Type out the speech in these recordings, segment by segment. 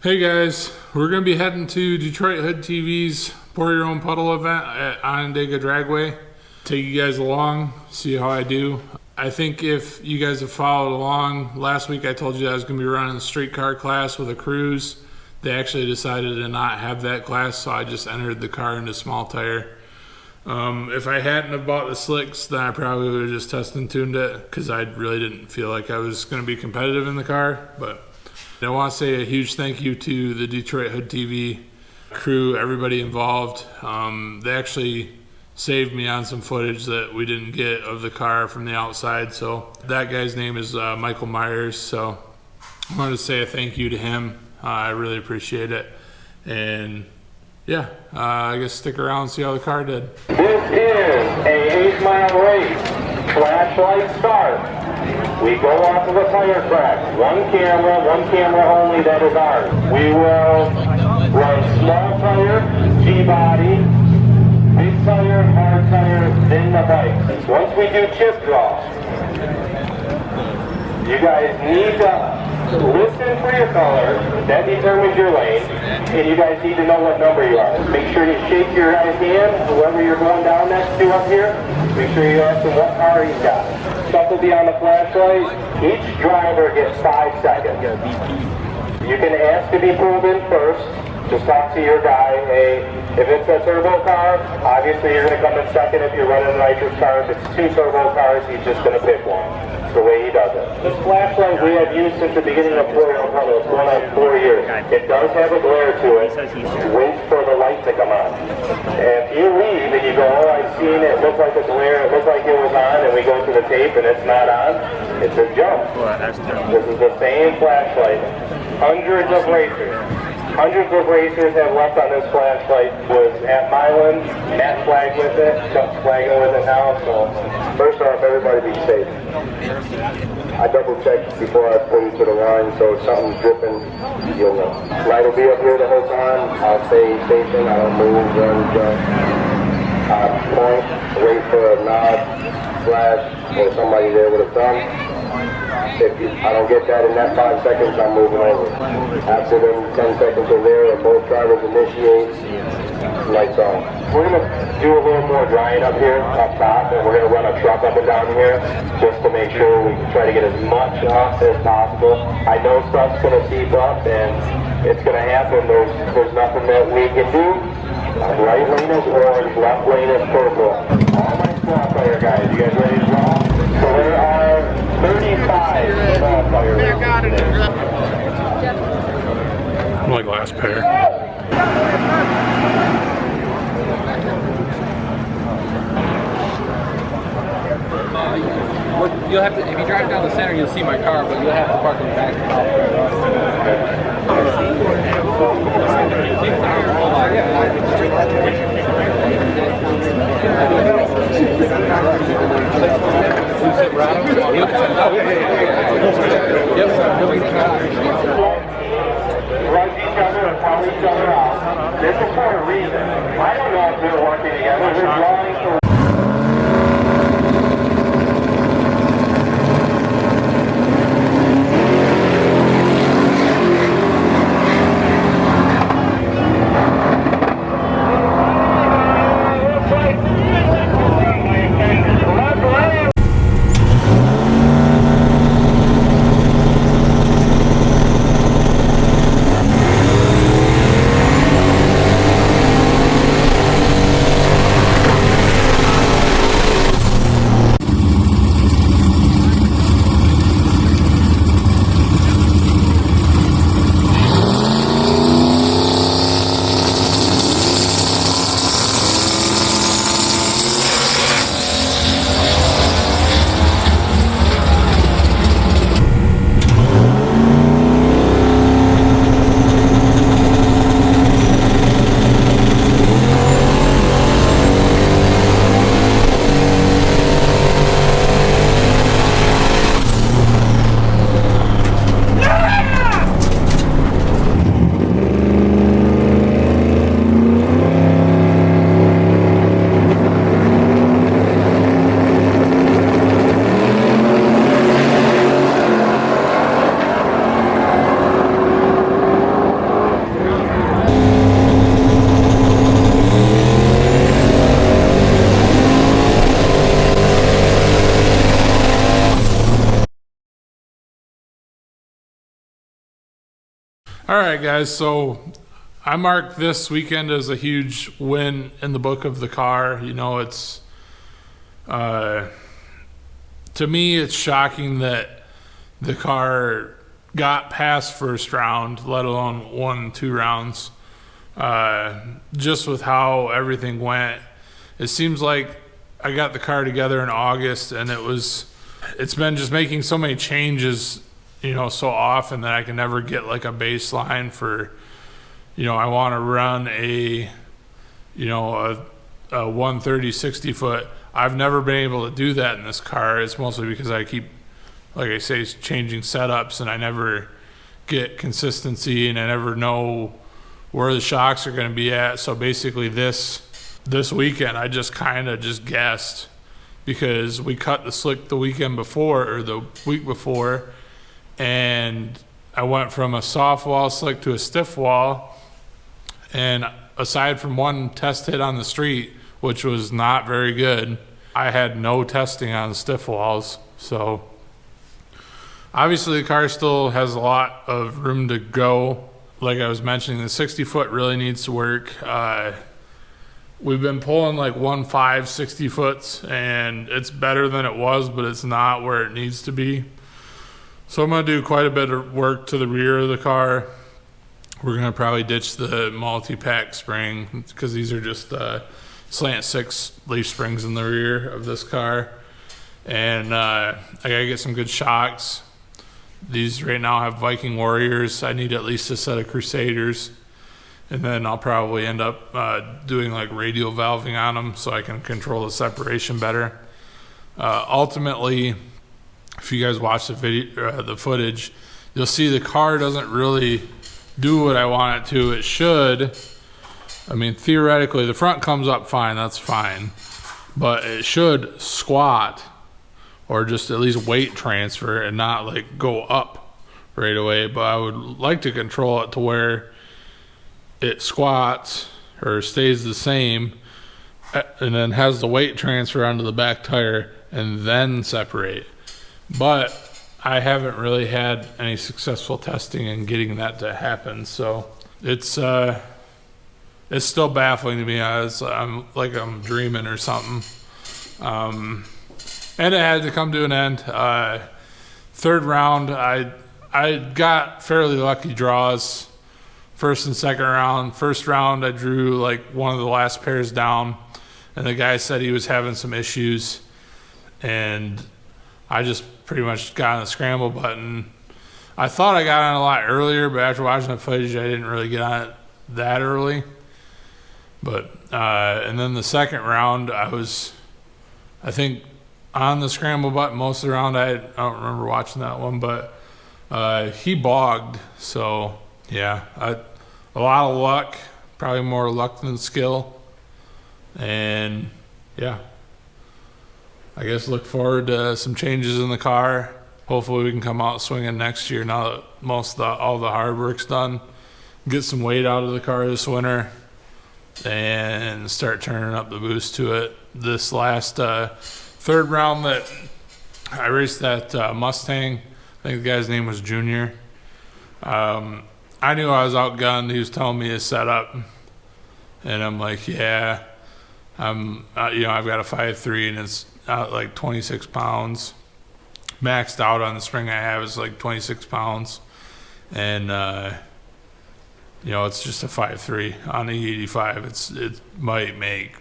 Hey guys, we're going to be heading to Detroithoodtv's Pour Your Own Puddle event at Onondaga Dragway. Take you guys along, see how I do. I think if you guys have followed along, last week I told you that I was going to be running a streetcar class with a cruise. They actually decided to not have that class, so I just entered the car into small tire. If I hadn't have bought the slicks, then I probably would have just test and tuned it because I really didn't feel like I was going to be competitive in the car. But I want to say a huge thank you to the Detroithoodtv crew, everybody involved. They actually saved me on some footage that we didn't get of the car from the outside. So that guy's name is Michael Myers. So I wanted to say a thank you to him. I really appreciate it. And yeah, I guess stick around and see how the car did. This is a 8-mile race. Flashlight start. We go off of a tire track. One camera only, that is ours. We will run small tire, G-body, big tire, hard tire, then the bike. Once we do chip draw, you guys need to listen for your color. That determines your lane. And you guys need to know what number you are. Make sure you shake your guy's hand, whoever you're going down next to up here. Make sure you ask him what car he's got. Stuff will be on the flashlight. Each driver gets 5 seconds. You can ask to be pulled in first. Just talk to your guy. Hey, if it's a turbo car, obviously you're going to come in second. If you're running a nitrous car, if it's 2 turbo cars, he's just going to pick one. That's the way he does it. This flashlight we have used since the beginning of Pour Your Own Puddle. It's going on 4 years. It does have a glare to it. Wait for the light to come on. If you leave and you go, oh, I've seen it, it looks like a glare, it looks like it was on, and we go to the tape and it's not on, it's a jump. This is the same flashlight. Hundreds of racers have left on this flashlight. Was at Milan, Matt flagged with it, Chuck's flagging with it now, so first off, everybody be safe. I double checked before I put you to the line, so if something's dripping, you'll know. Light will be up here the whole time. I'll stay stationed, I don't move, run, jump. Point, wait for a nod, flash, or somebody there with a thumb. If I don't get that in that 5 seconds, I'm moving over. After them 10 seconds are there, and both drivers initiate, lights on. We're going to do a little more drying up here, up top, and we're going to run a truck up and down here, just to make sure we can try to get as much up as possible. I know stuff's going to seep up, and it's going to happen. There's nothing that we can do. Right lane is orange, left lane is purple. All my small player guys, you guys ready to draw? So there are 35 small players. I'm like last pair. You'll have to, if you drive down the center, you'll see my car, but you'll have to park in the back. Run each other and call each other out. This is for a reason. I don't know if they're working together. They're drawing for All right, guys. So I marked this weekend as a huge win in the book of the car. You know, it's to me, it's shocking that the car got past first round, let alone 1 and 2 rounds. Just with how everything went, it seems like I got the car together in August, and it's been just making so many changes, you know, so often that I can never get like a baseline for, you know, I want to run a 130 60 foot. I've never been able to do that in this car. It's mostly because I keep, like I say, changing setups, and I never get consistency, and I never know where the shocks are going to be at. So basically this weekend I just kind of just guessed, because we cut the slick the weekend before, or the week before, and I went from a soft wall slick to a stiff wall, and aside from one test hit on the street, which was not very good, I had no testing on stiff walls. So obviously the car still has a lot of room to go. Like I was mentioning, the 60 foot really needs to work. We've been pulling like 1.5 60 foots, and it's better than it was, but it's not where it needs to be. So I'm going to do quite a bit of work to the rear of the car. We're going to probably ditch the multi-pack spring, because these are just slant 6 leaf springs in the rear of this car. And I got to get some good shocks. These right now have Viking Warriors. I need at least a set of Crusaders. And then I'll probably end up doing like radial valving on them so I can control the separation better. Ultimately, if you guys watch the video, the footage, you'll see the car doesn't really do what I want it to. It should. I mean, theoretically, the front comes up fine. That's fine. But it should squat, or just at least weight transfer, and not like go up right away. But I would like to control it to where it squats or stays the same, and then has the weight transfer onto the back tire and then separate. But I haven't really had any successful testing in getting that to happen. So it's still baffling to me. I'm dreaming or something. And it had to come to an end. Third round, I got fairly lucky draws. First and second round. First round, I drew like one of the last pairs down, and the guy said he was having some issues, and I just pretty much got on the scramble button. I thought I got on a lot earlier, but after watching the footage, I didn't really get on it that early. But and then the second round, I think on the scramble button most of the round. I don't remember watching that one, but he bogged. So yeah, a lot of luck, probably more luck than skill. And yeah, I guess look forward to some changes in the car. Hopefully we can come out swinging next year now that all the hard work's done. Get some weight out of the car this winter and start turning up the boost to it. This last third round that I raced that Mustang, I think the guy's name was Junior. I knew I was outgunned. He was telling me his setup, and I'm like, yeah, I've got a 5.3 and it's like 26 pounds. Maxed out on the spring I have is like 26 pounds, and it's just a 5.3 on the E85. It might make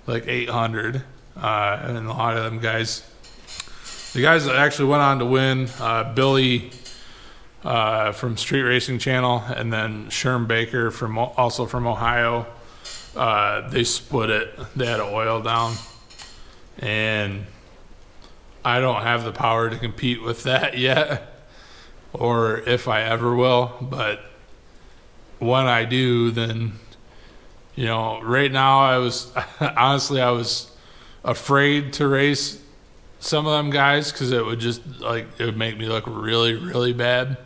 like 800, and a lot of them guys, the guys that actually went on to win, Billy from Street Racing Channel, and then Sherm Baker also from Ohio, they split it. They had to oil down, and I don't have the power to compete with that yet, or if I ever will. But when I do, then right now I was afraid to race some of them guys, because it would make me look really, really bad.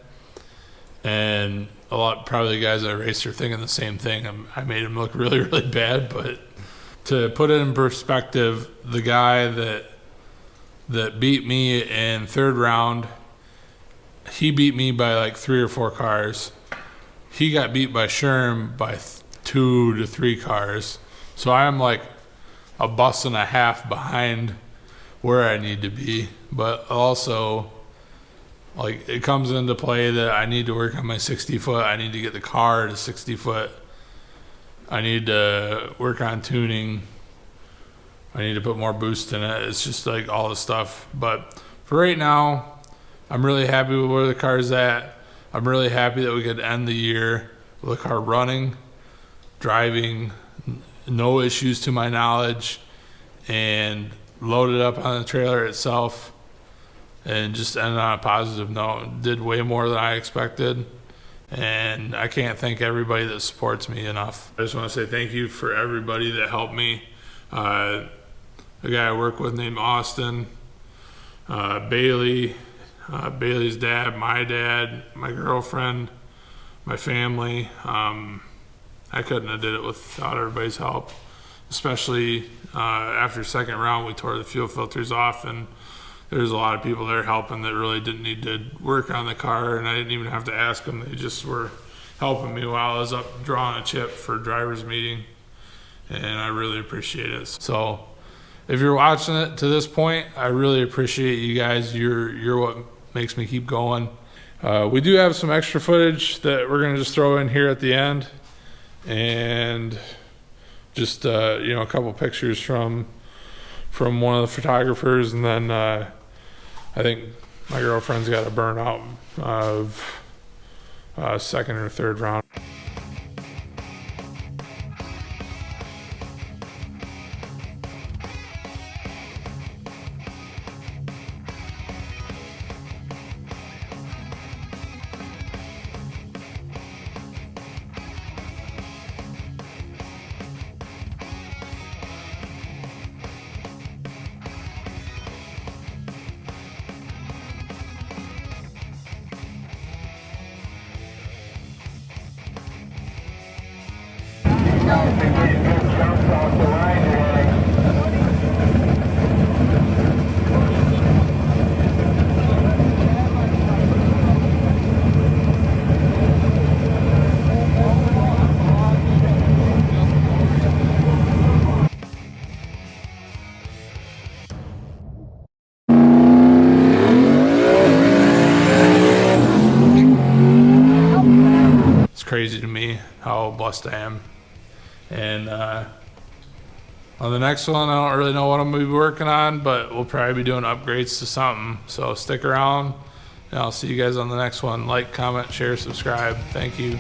And probably the guys I raced are thinking the same thing. I made him look really, really bad. But to put it in perspective, the guy that beat me in third round, he beat me by like 3 or 4 cars. he got beat by Sherm by 2 to 3 cars. So I'm like a bus and a half behind where I need to be. But also, like, it comes into play that I need to work on my 60 foot. I need to get the car to 60 foot. I need to work on tuning. I need to put more boost in it. It's just like all this stuff. But for right now, I'm really happy with where the car's at. I'm really happy that we could end the year with the car running, driving, no issues to my knowledge, and loaded up on the trailer itself, and just ended on a positive note. Did way more than I expected, and I can't thank everybody that supports me enough. I just want to say thank you for everybody that helped me. A guy I work with named Austin, Bailey, Bailey's dad, my girlfriend, my family. I couldn't have did it without everybody's help, especially after second round we tore the fuel filters off, and there's a lot of people there helping that really didn't need to work on the car, and I didn't even have to ask them. They just were helping me while I was up drawing a chip for driver's meeting, and I really appreciate it. So if you're watching it to this point, I really appreciate you guys. You're what makes me keep going. We do have some extra footage that we're gonna just throw in here at the end, and just a couple pictures from one of the photographers, and then I think my girlfriend's got a burnout of second or third round. It's crazy to me how blessed I am. And on the next one, I don't really know what I'm going to be working on, but we'll probably be doing upgrades to something. So stick around, and I'll see you guys on the next one. Like, comment, share, subscribe. Thank you.